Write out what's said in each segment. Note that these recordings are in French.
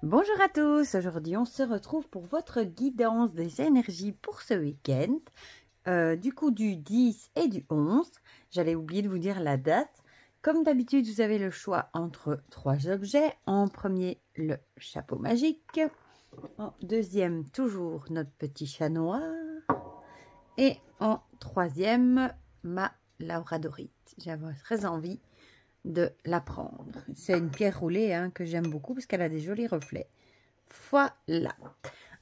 Bonjour à tous, aujourd'hui on se retrouve pour votre guidance des énergies pour ce week-end, du coup du 10 et du 11. J'allais oublier de vous dire la date. Comme d'habitude, vous avez le choix entre trois objets. En premier, le chapeau magique. En deuxième, toujours notre petit chat noir. Et en troisième, ma labradorite. J'avais très envie de la prendre. C'est une pierre roulée que j'aime beaucoup parce qu'elle a des jolis reflets. Voilà.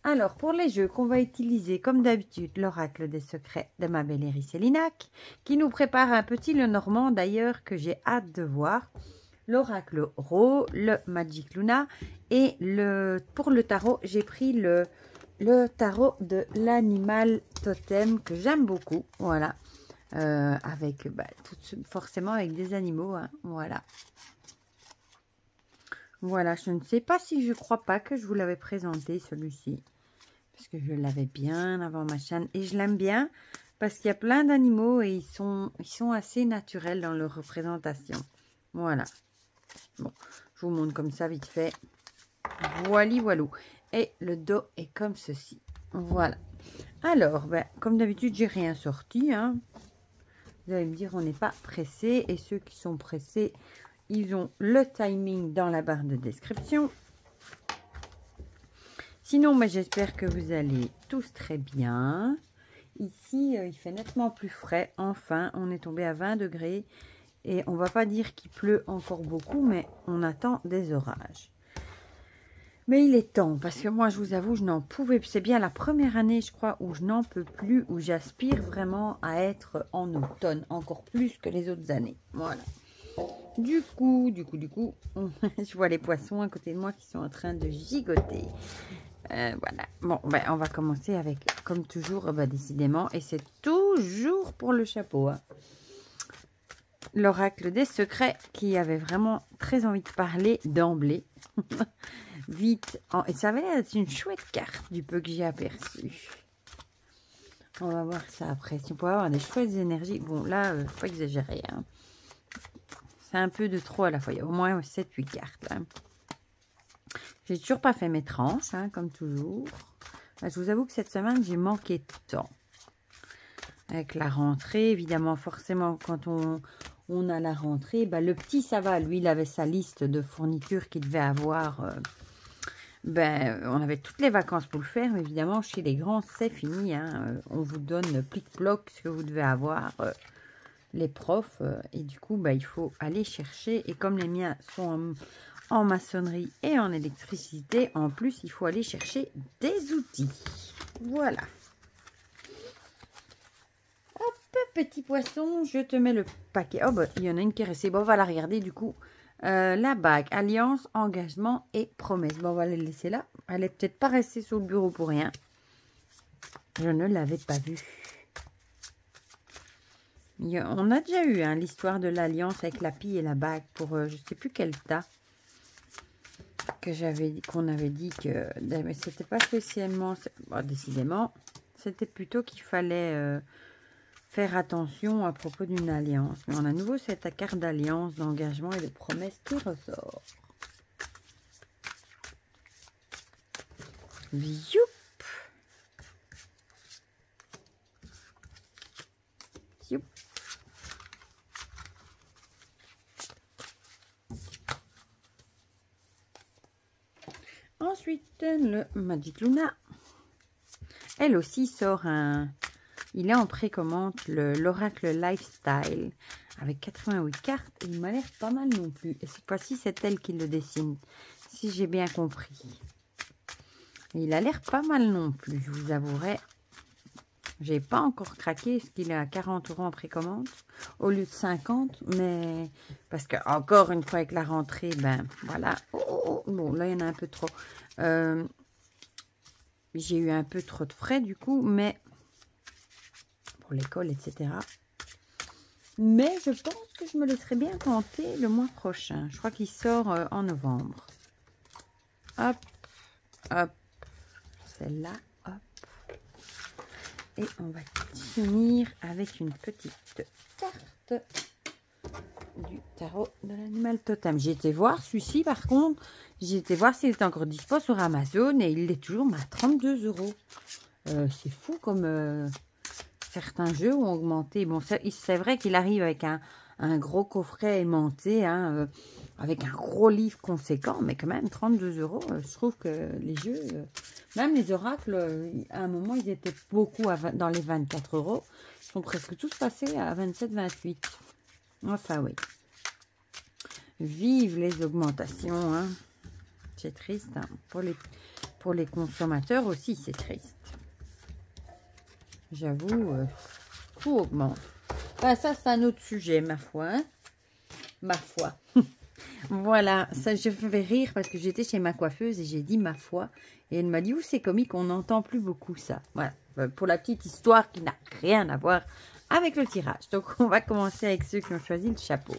Alors, pour les jeux qu'on va utiliser, comme d'habitude, l'oracle des secrets de ma belle Iris Elinac, qui nous prépare un petit Lenormand d'ailleurs que j'ai hâte de voir. L'oracle Ro, le Magic Luna et pour le tarot, j'ai pris le tarot de l'animal totem que j'aime beaucoup. Voilà. Avec forcément avec des animaux. Voilà. Voilà, je ne sais pas si je crois pas que je vous l'avais présenté celui-ci. Parce que je l'avais bien avant ma chaîne. Et je l'aime bien parce qu'il y a plein d'animaux et ils sont assez naturels dans leur représentation. Voilà. Bon, je vous montre comme ça vite fait. Voili voilou. Et le dos est comme ceci. Voilà. Alors, comme d'habitude, j'ai rien sorti. Vous allez me dire, on n'est pas pressé. Et ceux qui sont pressés, ils ont le timing dans la barre de description. Sinon, j'espère que vous allez tous très bien. Ici, il fait nettement plus frais. Enfin, on est tombé à 20 degrés. Et on va pas dire qu'il pleut encore beaucoup, mais on attend des orages. Mais il est temps, parce que moi, je vous avoue, je n'en pouvais plus. C'est bien la première année, je crois, où je n'en peux plus, où j'aspire vraiment à être en automne, encore plus que les autres années. Voilà. Du coup, je vois les poissons à côté de moi qui sont en train de gigoter. Voilà. Bon, on va commencer avec, comme toujours, décidément, et c'est toujours pour le chapeau. L'oracle des secrets qui avait vraiment très envie de parler d'emblée. Vite. Et ça avait être une chouette carte du peu que j'ai aperçu. On va voir ça après. Si on peut avoir des chouettes énergies. Bon, là, il faut pas exagérer. C'est un peu de trop à la fois. Il y a au moins 7-8 cartes. J'ai toujours pas fait mes tranches, comme toujours. Je vous avoue que cette semaine, j'ai manqué de temps. Avec la rentrée, évidemment, forcément, quand on a la rentrée, le petit, ça va. Lui, il avait sa liste de fournitures qu'il devait avoir. On avait toutes les vacances pour le faire. Mais évidemment, chez les grands, c'est fini. On vous donne plic-ploc ce que vous devez avoir. Les profs. Et du coup, il faut aller chercher. Et comme les miens sont en maçonnerie et en électricité, en plus, il faut aller chercher des outils. Voilà. Hop, petit poisson, je te mets le paquet. Oh, il y en a une qui est restée. Bon, on va la regarder du coup. La bague, alliance, engagement et promesse. Bon, on va la laisser là. Elle est peut-être pas restée sur le bureau pour rien. Je ne l'avais pas vue. On a déjà eu l'histoire de l'alliance avec la pie et la bague pour je sais plus quel tas. Qu'on avait dit que mais c'était pas spécialement décidément c'était plutôt qu'il fallait faire attention à propos d'une alliance, mais on a à nouveau cette carte d'alliance, d'engagement et de promesse qui ressort. Youp. Youp. Ensuite, le Magic Luna. Elle aussi sort il est en précommande, l'oracle Lifestyle, avec 88 cartes. Et il m'a l'air pas mal non plus. Et cette fois-ci, c'est elle qui le dessine, si j'ai bien compris. Et il a l'air pas mal non plus, je vous avouerai. J'ai pas encore craqué, parce qu'il est à 40 € en précommande, au lieu de 50. Mais, parce que, encore une fois, avec la rentrée, voilà. Bon, là, il y en a un peu trop. J'ai eu un peu trop de frais, du coup, mais pour l'école, etc. Mais je pense que je me laisserai bien tenter le mois prochain. Je crois qu'il sort en novembre. Hop, hop. Celle-là, hop. Et on va finir avec une petite carte du tarot de l'animal totem. J'ai été voir celui-ci par contre. J'ai été voir s'il était encore dispo sur Amazon et il est toujours à 32 €. C'est fou comme certains jeux ont augmenté. Bon, c'est vrai qu'il arrive avec un gros coffret aimanté, hein, avec un gros livre conséquent, mais quand même 32 €. Je trouve que les jeux, même les oracles, à un moment ils étaient beaucoup dans les 24 €. Ils sont presque tous passés à 27-28. Enfin oui. Vive les augmentations, hein. C'est triste, hein. Pour les consommateurs aussi, c'est triste. J'avoue, tout augmente. Enfin, ça, c'est un autre sujet, ma foi. Hein. Ma foi. Voilà, ça, je vais rire parce que j'étais chez ma coiffeuse et j'ai dit ma foi. Et elle m'a dit, c'est comique, on n'entend plus beaucoup ça. Voilà, pour la petite histoire qui n'a rien à voir avec le tirage. Donc, on va commencer avec ceux qui ont choisi le chapeau.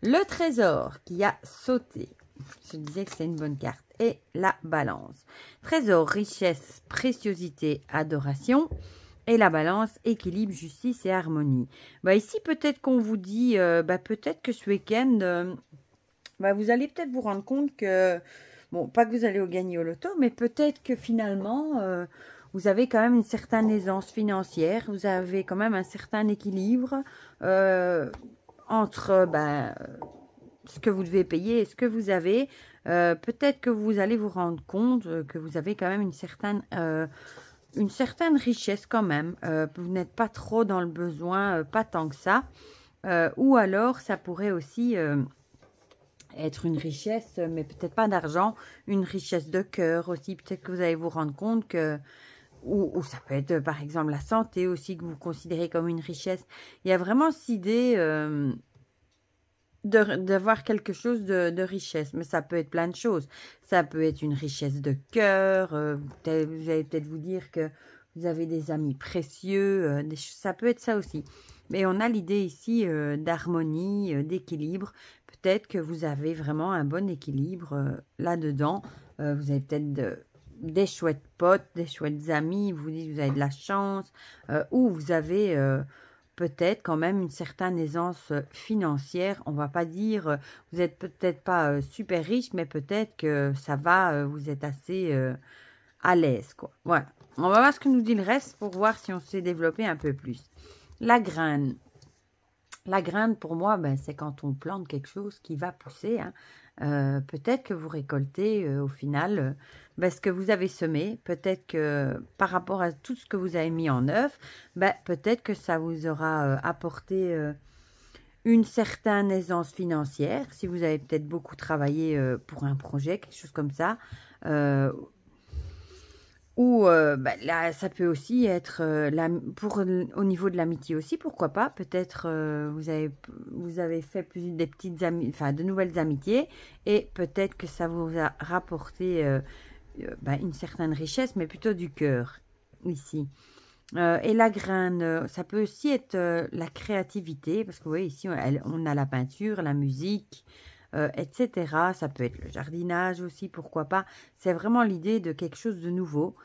Le trésor qui a sauté. Je disais que c'est une bonne carte. Et la balance. Trésor, richesse, préciosité, adoration. Et la balance, équilibre, justice et harmonie. Bah ici, peut-être qu'on vous dit, peut-être que ce week-end, vous allez peut-être vous rendre compte que, bon, pas que vous allez gagner au loto, mais peut-être que finalement, vous avez quand même une certaine aisance financière. Vous avez quand même un certain équilibre entre ce que vous devez payer et ce que vous avez. Peut-être que vous allez vous rendre compte que vous avez quand même une certaine richesse quand même. Vous n'êtes pas trop dans le besoin, pas tant que ça. Ou alors, ça pourrait aussi être une richesse, mais peut-être pas d'argent, une richesse de cœur aussi. Peut-être que vous allez vous rendre compte que... Ou ça peut être, par exemple, la santé aussi, que vous considérez comme une richesse. Il y a vraiment cette idée... d'avoir quelque chose de richesse, mais ça peut être plein de choses. Ça peut être une richesse de cœur, vous allez peut-être vous dire que vous avez des amis précieux, ça peut être ça aussi. Mais on a l'idée ici d'harmonie, d'équilibre. Peut-être que vous avez vraiment un bon équilibre là-dedans. Vous avez peut-être des chouettes potes, des chouettes amis, vous dites que vous avez de la chance, ou vous avez... peut-être quand même une certaine aisance financière. On va pas dire, vous êtes peut-être pas super riche, mais peut-être que ça va, vous êtes assez à l'aise, quoi. Voilà. On va voir ce que nous dit le reste pour voir si on s'est développé un peu plus. La graine. La graine, pour moi, c'est quand on plante quelque chose qui va pousser. Hein. Peut-être que vous récoltez au final ce que vous avez semé. Peut-être que par rapport à tout ce que vous avez mis en œuvre, peut-être que ça vous aura apporté une certaine aisance financière. Si vous avez peut-être beaucoup travaillé pour un projet, quelque chose comme ça. Ou là, ça peut aussi être au niveau de l'amitié aussi, pourquoi pas. Peut-être vous avez fait des petites amies, enfin de nouvelles amitiés, et peut-être que ça vous a rapporté une certaine richesse, mais plutôt du cœur ici. Et la graine, ça peut aussi être la créativité, parce que vous voyez ici on a la peinture, la musique. Etc. Ça peut être le jardinage aussi, pourquoi pas. C'est vraiment l'idée de quelque chose de nouveau.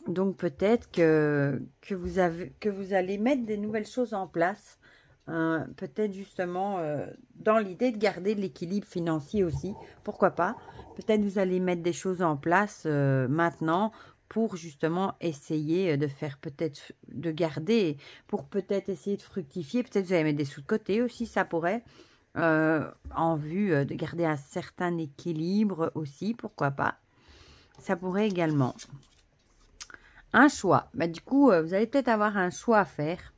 Donc peut-être que vous allez mettre des nouvelles choses en place. Peut-être justement dans l'idée de garder l'équilibre financier aussi. Pourquoi pas. Peut-être vous allez mettre des choses en place maintenant pour justement essayer de faire peut-être, de garder, pour peut-être essayer de fructifier. Peut-être vous allez mettre des sous de côté aussi, ça pourrait. En vue de garder un certain équilibre aussi, pourquoi pas. Ça pourrait également. Un choix. Du coup, vous allez peut-être avoir un choix à faire.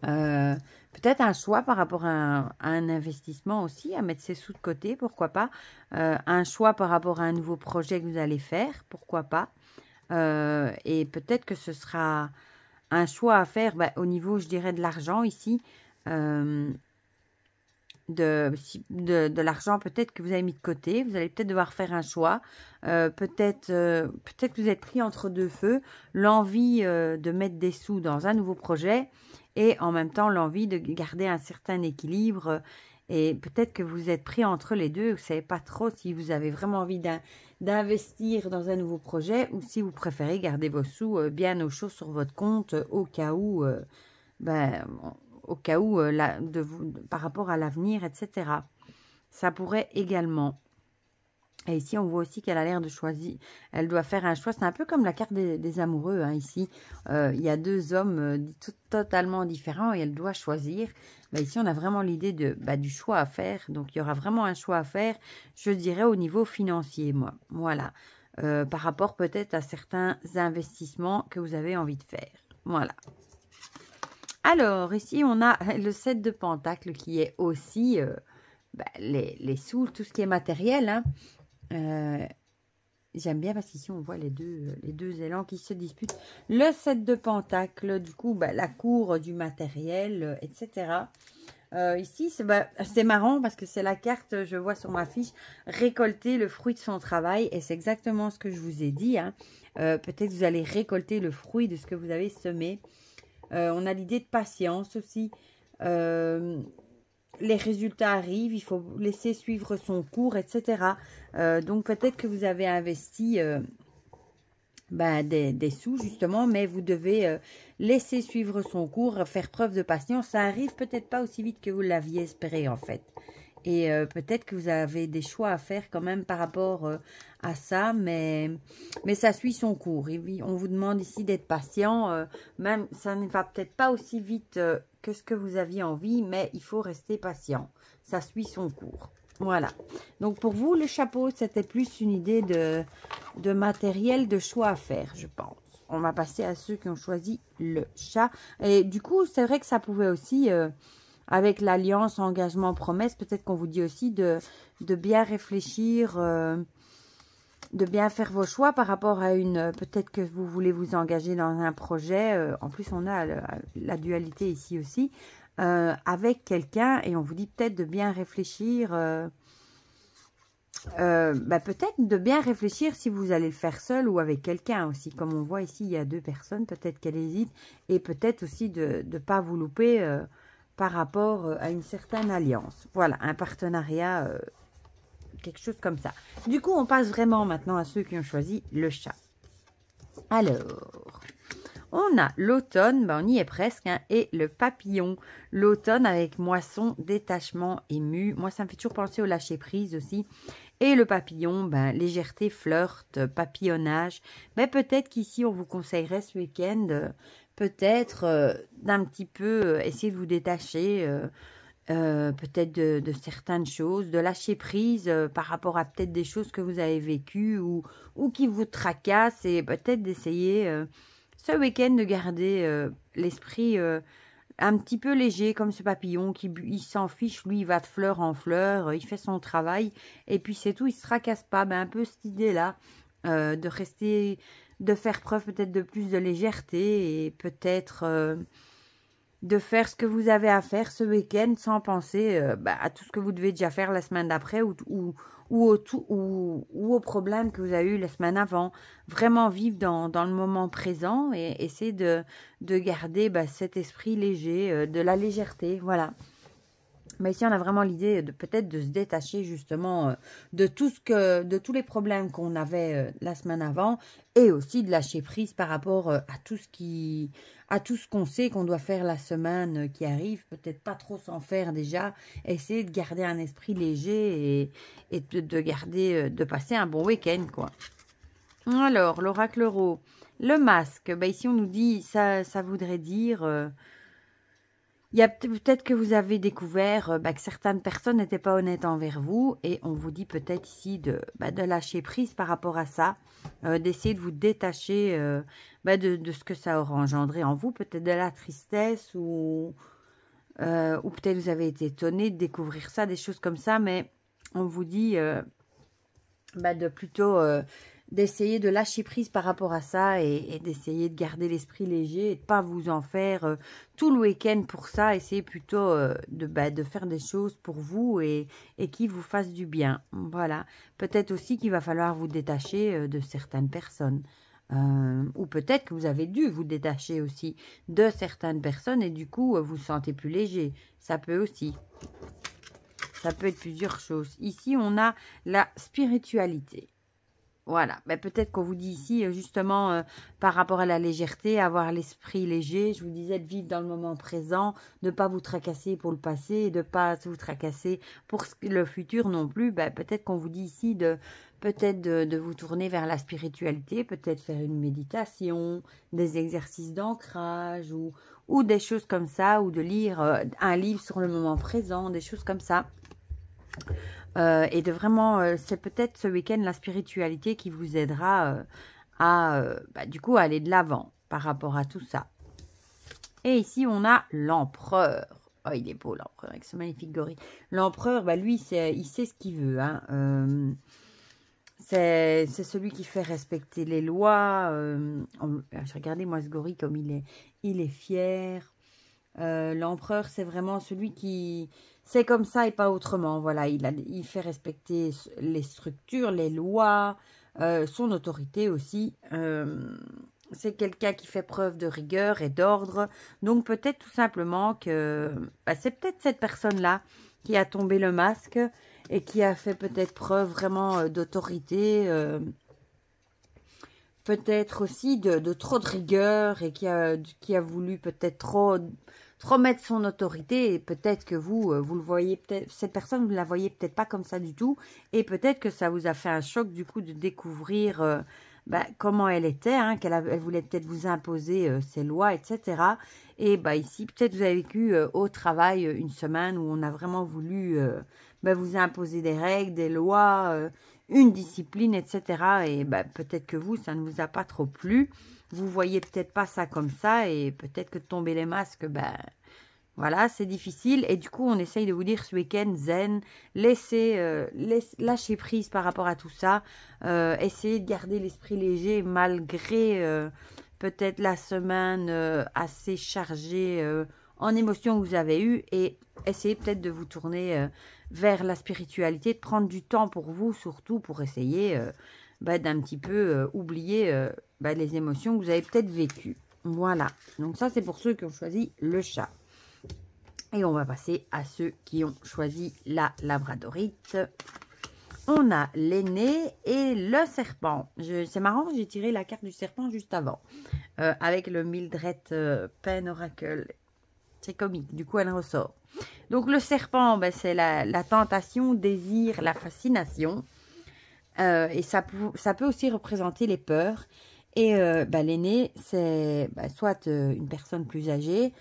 Peut-être un choix par rapport à un investissement aussi, à mettre ses sous de côté, pourquoi pas. Un choix par rapport à un nouveau projet que vous allez faire, pourquoi pas. Et peut-être que ce sera un choix à faire au niveau, je dirais, de l'argent ici. De l'argent peut-être que vous avez mis de côté. Vous allez peut-être devoir faire un choix. Peut-être que vous êtes pris entre deux feux. L'envie de mettre des sous dans un nouveau projet et en même temps l'envie de garder un certain équilibre. Et peut-être que vous êtes pris entre les deux. Vous ne savez pas trop si vous avez vraiment envie d'investir dans un nouveau projet ou si vous préférez garder vos sous bien au chaud sur votre compte au cas où au cas où, par rapport à l'avenir, etc. Ça pourrait également. Et ici, on voit aussi qu'elle a l'air de choisir. Elle doit faire un choix. C'est un peu comme la carte des amoureux, hein, ici. Il y a deux hommes totalement différents et elle doit choisir. Bah, ici, on a vraiment l'idée du choix à faire. Donc, il y aura vraiment un choix à faire, je dirais, au niveau financier, moi. Voilà. Par rapport peut-être à certains investissements que vous avez envie de faire. Voilà. Alors, ici, on a le 7 de Pentacles qui est aussi les sous, tout ce qui est matériel, hein. J'aime bien parce qu'ici on voit les deux élans qui se disputent. Le 7 de Pentacles, du coup, la cour du matériel, etc. Ici, c'est marrant parce que c'est la carte, je vois sur ma fiche, récolter le fruit de son travail. Et c'est exactement ce que je vous ai dit, hein. Peut-être vous allez récolter le fruit de ce que vous avez semé. On a l'idée de patience aussi. Les résultats arrivent, il faut laisser suivre son cours, etc. Donc, peut-être que vous avez investi des sous, justement, mais vous devez laisser suivre son cours, faire preuve de patience. Ça arrive peut-être pas aussi vite que vous l'aviez espéré, en fait. Et peut-être que vous avez des choix à faire quand même par rapport à ça, mais ça suit son cours. Et on vous demande ici d'être patient, même ça ne va peut-être pas aussi vite que ce que vous aviez envie, mais il faut rester patient. Ça suit son cours. Voilà. Donc pour vous, le chapeau, c'était plus une idée de matériel, de choix à faire, je pense. On va passer à ceux qui ont choisi le chat. Et du coup, c'est vrai que ça pouvait aussi... avec l'alliance, engagement, promesse, peut-être qu'on vous dit aussi de bien réfléchir, de bien faire vos choix par rapport à peut-être que vous voulez vous engager dans un projet. En plus, on a la dualité ici aussi, avec quelqu'un, et on vous dit peut-être de bien réfléchir, peut-être de bien réfléchir si vous allez le faire seul ou avec quelqu'un aussi. Comme on voit ici, il y a deux personnes, peut-être qu'elle hésite, et peut-être aussi de ne pas vous louper par rapport à une certaine alliance. Voilà, un partenariat, quelque chose comme ça. Du coup, on passe vraiment maintenant à ceux qui ont choisi le chat. Alors, on a l'automne, on y est presque, hein, et le papillon. L'automne avec moisson, détachement, ému. Moi, ça me fait toujours penser au lâcher-prise aussi. Et le papillon, légèreté, flirt, papillonnage. Mais peut-être qu'ici, on vous conseillerait ce week-end... peut-être d'un petit peu essayer de vous détacher peut-être de certaines choses, de lâcher prise par rapport à peut-être des choses que vous avez vécues ou qui vous tracassent et peut-être d'essayer ce week-end de garder l'esprit un petit peu léger comme ce papillon qui il s'en fiche, lui il va de fleur en fleur, il fait son travail et puis c'est tout, il se tracasse pas. Un peu cette idée-là de rester... de faire preuve peut-être de plus de légèreté et peut-être de faire ce que vous avez à faire ce week-end sans penser à tout ce que vous devez déjà faire la semaine d'après ou au problème que vous avez eu la semaine avant. Vraiment vivre dans le moment présent et essayer de garder cet esprit léger, de la légèreté, voilà. Mais ici, on a vraiment l'idée de peut-être de se détacher justement de tous les problèmes qu'on avait la semaine avant et aussi de lâcher prise par rapport à tout ce qu'on sait qu'on doit faire la semaine qui arrive. Peut-être pas trop s'en faire déjà. Essayer de garder un esprit léger et de passer un bon week-end, quoi. Alors, l'oracle euro, le masque. Ici, on nous dit, ça voudrait dire... il y a peut-être que vous avez découvert que certaines personnes n'étaient pas honnêtes envers vous et on vous dit peut-être ici de lâcher prise par rapport à ça, d'essayer de vous détacher de ce que ça aura engendré en vous, peut-être de la tristesse ou peut-être vous avez été étonné de découvrir ça, des choses comme ça, mais on vous dit de plutôt... d'essayer de lâcher prise par rapport à ça et d'essayer de garder l'esprit léger et de pas vous en faire tout le week-end pour ça. Essayez plutôt de faire des choses pour vous et qui vous fassent du bien. Voilà. Peut-être aussi qu'il va falloir vous détacher de certaines personnes. Ou peut-être que vous avez dû vous détacher aussi de certaines personnes et du coup, vous vous sentez plus léger. Ça peut aussi. Ça peut être plusieurs choses. Ici, on a la spiritualité. Voilà, ben, peut-être qu'on vous dit ici, justement, par rapport à la légèreté, avoir l'esprit léger, je vous disais de vivre dans le moment présent, de ne pas vous tracasser pour le passé, et de ne pas vous tracasser pour le futur non plus. Ben, peut-être qu'on vous dit ici de vous tourner vers la spiritualité, peut-être faire une méditation, des exercices d'ancrage ou des choses comme ça, ou de lire un livre sur le moment présent, des choses comme ça. Et de vraiment, c'est peut-être ce week-end la spiritualité qui vous aidera du coup, à aller de l'avant par rapport à tout ça. Et ici, on a l'empereur. Oh, il est beau, l'empereur, avec ce magnifique gorille. L'empereur, lui, il sait ce qu'il veut. Hein. C'est celui qui fait respecter les lois. Regardez, moi, ce gorille, comme il est fier. L'empereur, c'est vraiment celui qui... C'est comme ça et pas autrement. Voilà, il fait respecter les structures, les lois, son autorité aussi. C'est quelqu'un qui fait preuve de rigueur et d'ordre. Donc peut-être tout simplement que c'est peut-être cette personne-là qui a tombé le masque et qui a fait peut-être preuve vraiment d'autorité. Peut-être aussi de trop de rigueur et qui a voulu peut-être trop mettre son autorité, et peut-être que vous le voyez, peut-être cette personne, vous ne la voyez peut-être pas comme ça du tout, et peut-être que ça vous a fait un choc du coup de découvrir comment elle était, hein, elle voulait peut-être vous imposer ses lois, etc. Et ici, peut-être vous avez vécu au travail une semaine où on a vraiment voulu vous imposer des règles, des lois, une discipline, etc. Et peut-être que vous, ça ne vous a pas trop plu. Vous voyez peut-être pas ça comme ça, et peut-être que de tomber les masques, voilà, c'est difficile. Et du coup, on essaye de vous dire ce week-end, zen, lâcher prise par rapport à tout ça. Essayez de garder l'esprit léger malgré peut-être la semaine assez chargée en émotions que vous avez eues. Et essayez peut-être de vous tourner vers la spiritualité, de prendre du temps pour vous, surtout pour essayer d'un petit peu oublier les émotions que vous avez peut-être vécues. Voilà, donc ça c'est pour ceux qui ont choisi le chat. Et on va passer à ceux qui ont choisi la labradorite. On a l'aîné et le serpent. C'est marrant, j'ai tiré la carte du serpent juste avant. Avec le Mildred Pen Oracle. C'est comique, du coup elle ressort. Donc le serpent, c'est la tentation, désir, la fascination. Et ça peut aussi représenter les peurs. Et l'aîné, c'est soit une personne plus âgée,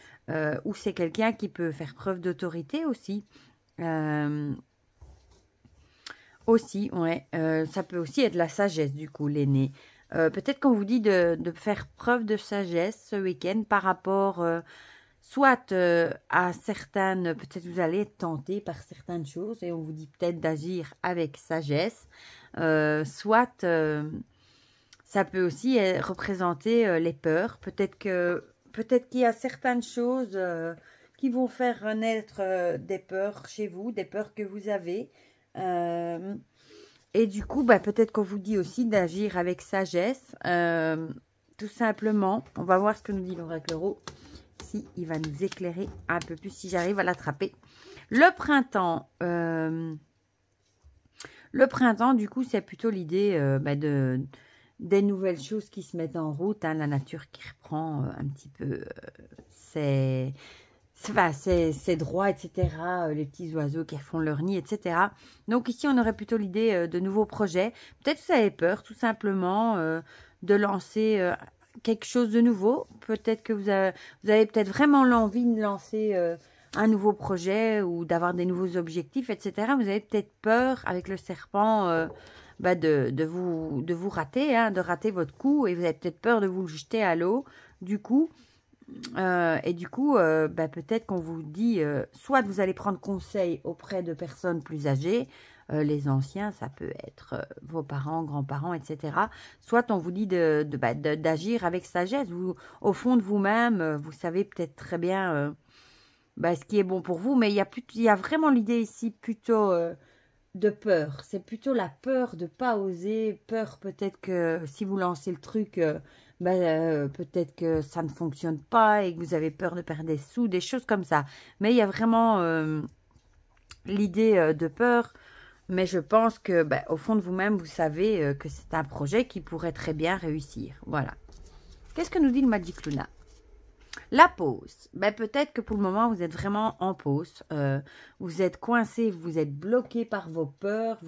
ou c'est quelqu'un qui peut faire preuve d'autorité aussi. Ça peut aussi être la sagesse, du coup, l'aîné. Peut-être qu'on vous dit de faire preuve de sagesse ce week-end par rapport soit à certaines... Peut-être vous allez être tenté par certaines choses et on vous dit peut-être d'agir avec sagesse. Soit... ça peut aussi représenter les peurs. Peut-être qu'il y a certaines choses qui vont faire renaître des peurs chez vous, des peurs que vous avez. Et du coup, peut-être qu'on vous dit aussi d'agir avec sagesse. Tout simplement. On va voir ce que nous dit l'oracle Tarot. Si il va nous éclairer un peu plus, si j'arrive à l'attraper. Le printemps. Le printemps, du coup, c'est plutôt l'idée des nouvelles choses qui se mettent en route, hein, la nature qui reprend un petit peu ses droits, etc., les petits oiseaux qui font leur nid, etc. Donc ici, on aurait plutôt l'idée de nouveaux projets. Peut-être que vous avez peur, tout simplement, de lancer quelque chose de nouveau. Peut-être que vous avez peut-être vraiment l'envie de lancer un nouveau projet ou d'avoir des nouveaux objectifs, etc. Vous avez peut-être peur, avec le serpent... de vous rater, hein, de rater votre coup, et vous avez peut-être peur de vous le jeter à l'eau, du coup, peut-être qu'on vous dit, soit vous allez prendre conseil auprès de personnes plus âgées, les anciens, ça peut être vos parents, grands-parents, etc., soit on vous dit d'agir avec sagesse, au fond de vous-même, vous savez peut-être très bien ce qui est bon pour vous, mais il y a vraiment l'idée ici plutôt... de peur, c'est plutôt la peur de pas oser, peur peut-être que si vous lancez le truc, peut-être que ça ne fonctionne pas et que vous avez peur de perdre des sous, des choses comme ça. Mais il y a vraiment l'idée de peur Mais je pense que, au fond de vous-même, vous savez que c'est un projet qui pourrait très bien réussir. Voilà. Qu'est-ce que nous dit le Magic Luna? La pause. Peut-être que pour le moment, vous êtes vraiment en pause. Vous êtes coincé, vous êtes bloqué par vos peurs,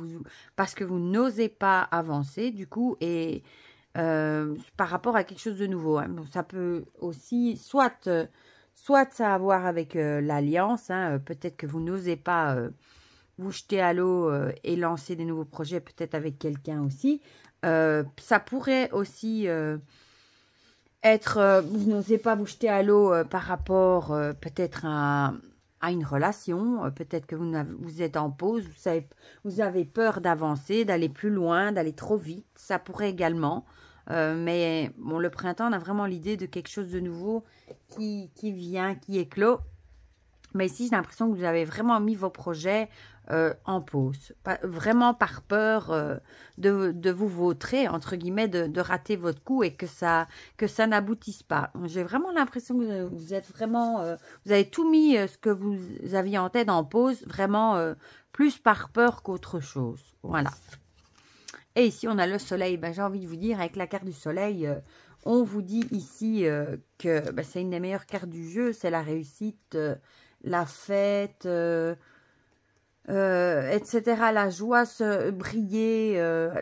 parce que vous n'osez pas avancer, du coup, et par rapport à quelque chose de nouveau. Hein. Ça peut aussi, soit ça a à voir avec l'alliance, hein, peut-être que vous n'osez pas vous jeter à l'eau et lancer des nouveaux projets, peut-être avec quelqu'un aussi. Ça pourrait aussi être, vous n'osez pas vous jeter à l'eau par rapport peut-être à une relation, peut-être que vous êtes en pause, vous avez peur d'avancer, d'aller plus loin, d'aller trop vite, ça pourrait également. Mais bon, le printemps, on a vraiment l'idée de quelque chose de nouveau qui vient, qui éclot. Mais ici, j'ai l'impression que vous avez vraiment mis vos projets en pause. Vraiment par peur de vous vautrer, entre guillemets, de rater votre coup et que ça n'aboutisse pas. J'ai vraiment l'impression que vous êtes vraiment... vous avez tout mis ce que vous aviez en tête en pause, vraiment plus par peur qu'autre chose. Voilà. Et ici, on a le soleil. J'ai envie de vous dire, avec la carte du soleil... on vous dit ici que c'est une des meilleures cartes du jeu, c'est la réussite, la fête, etc. La joie, briller,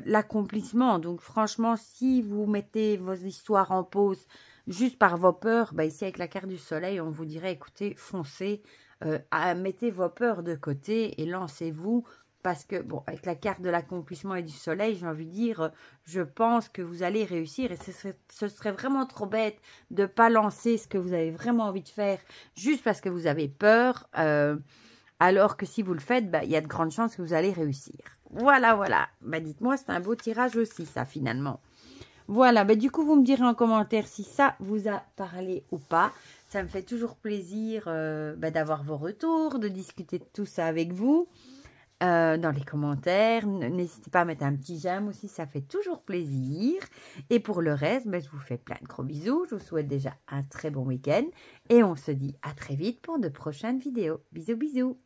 l'accomplissement. Donc franchement, si vous mettez vos histoires en pause juste par vos peurs, ici avec la carte du soleil, on vous dirait, écoutez, foncez, mettez vos peurs de côté et lancez-vous. Parce que, bon, avec la carte de l'accomplissement et du soleil, j'ai envie de dire, je pense que vous allez réussir. Et ce serait vraiment trop bête de ne pas lancer ce que vous avez vraiment envie de faire juste parce que vous avez peur. Alors que si vous le faites, il y a de grandes chances que vous allez réussir. Voilà, voilà. Dites-moi, c'est un beau tirage aussi, ça, finalement. Voilà, du coup, vous me direz en commentaire si ça vous a parlé ou pas. Ça me fait toujours plaisir d'avoir vos retours, de discuter de tout ça avec vous. Dans les commentaires, n'hésitez pas à mettre un petit j'aime aussi, ça fait toujours plaisir. Et pour le reste, je vous fais plein de gros bisous, je vous souhaite déjà un très bon week-end et on se dit à très vite pour de prochaines vidéos. Bisous bisous.